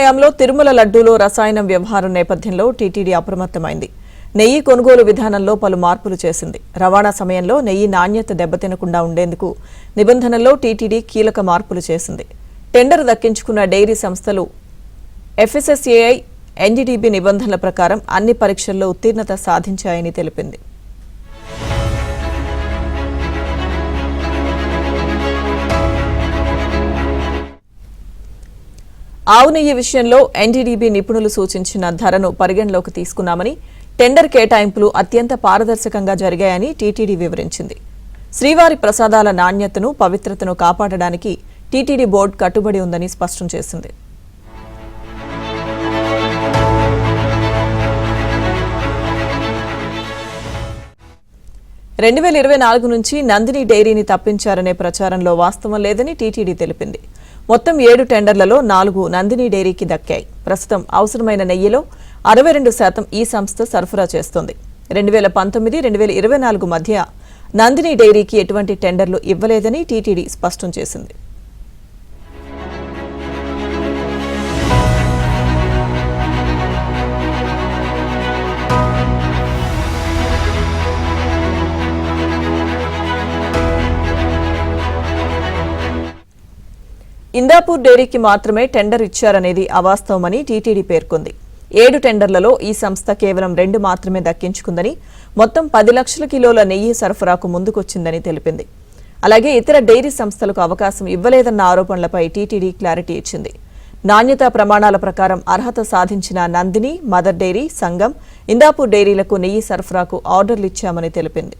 హయాంలో తిరుమల లడ్డూలో రసాయనం వ్యవహారం నేపథ్యంలో టీటీడీ అప్రమత్తమైంది. నెయ్యి కొనుగోలు విధానంలో పలు మార్పులు చేసింది. రవాణా సమయంలో నెయ్యి నాణ్యత దెబ్బతినకుండా ఉండేందుకు నిబంధనల్లో టీటీడీ కీలక మార్పులు చేసింది. టెండర్ దక్కించుకున్న డెయిరీ సంస్థలు ఎఫ్ఎస్ఎస్ఏఐ, ఎన్డీడీబీ నిబంధనల ప్రకారం అన్ని పరీక్షల్లో ఉత్తీర్ణత సాధించాయని తెలిపింది. ఆవు నెయ్యి విషయంలో ఎన్డీడీబీ నిపుణులు సూచించిన ధరను పరిగణలోకి తీసుకున్నామని, టెండర్ కేటాయింపులు అత్యంత పారదర్శకంగా జరిగాయని టీటీడీ వివరించింది. శ్రీవారి ప్రసాదాల నాణ్యతను, పవిత్రతను కాపాడడానికి టీటీడీ బోర్డు కట్టుబడి ఉందని స్పష్టం చేసింది. రెండు 2024 నుంచి నందిని డెయిరీని తప్పించారనే ప్రచారంలో వాస్తవం లేదని టీటీడీ తెలిపింది. మొత్తం 7 టెండర్లలో 4 నందిని డెయిరీకి దక్కాయి. ప్రస్తుతం అవసరమైన నెయ్యిలో 62% ఈ సంస్థ సరఫరా చేస్తోంది. 2019-2024 మధ్య నందిని డెయిరీకి ఎటువంటి టెండర్లు ఇవ్వలేదని టీటీడీ స్పష్టం చేసింది. ఇందాపూర్ డెయిరీకి మాత్రమే టెండర్ ఇచ్చారనేది అవాస్తవమని టీటీడీ పేర్కొంది. 7 టెండర్లలో ఈ సంస్థ కేవలం 2 మాత్రమే దక్కించుకుందని, మొత్తం 10 లక్షల కిలోల నెయ్యి సరఫరాకు ముందుకొచ్చిందని తెలిపింది. అలాగే ఇతర డెయిరీ సంస్థలకు అవకాశం ఇవ్వలేదన్న ఆరోపణలపై టీటీడీ క్లారిటీ ఇచ్చింది. నాణ్యతా ప్రమాణాల ప్రకారం అర్హత సాధించిన నందిని, మదర్ డెయిరీ, సంగం, ఇందాపూర్ డెయిరీలకు నెయ్యి సరఫరాకు ఆర్డర్లు ఇచ్చామని తెలిపింది.